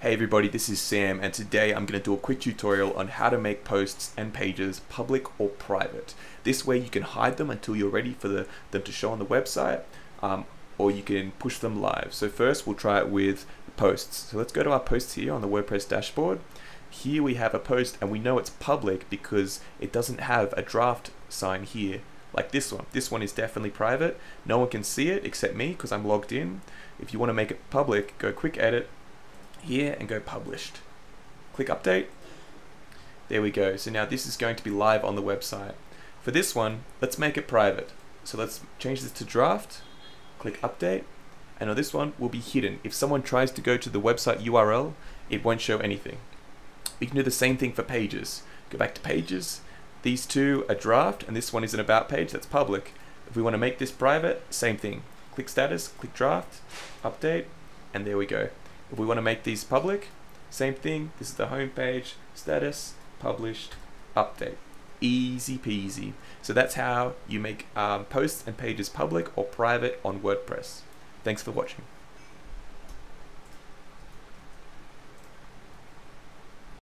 Hey everybody, this is Sam, and today I'm going to do a quick tutorial on how to make posts and pages public or private. This way you can hide them until you're ready for them to show on the website, or you can push them live. So first we'll try it with posts. So let's go to our posts here on the WordPress dashboard. Here we have a post and we know it's public because it doesn't have a draft sign here like this one. This one is definitely private. No one can see it except me because I'm logged in. If you want to make it public, go quick edit here and go published. Click update. There we go. So now this is going to be live on the website. For this one, let's make it private. So let's change this to draft. Click update. And on this one will be hidden. If someone tries to go to the website URL, it won't show anything. We can do the same thing for pages. Go back to pages. These two are draft and this one is an about page that's public. If we want to make this private, same thing. Click status, click draft, update, and there we go. If we want to make these public, same thing. This is the home page, status, published, update. Easy peasy. So that's how you make posts and pages public or private on WordPress. Thanks for watching.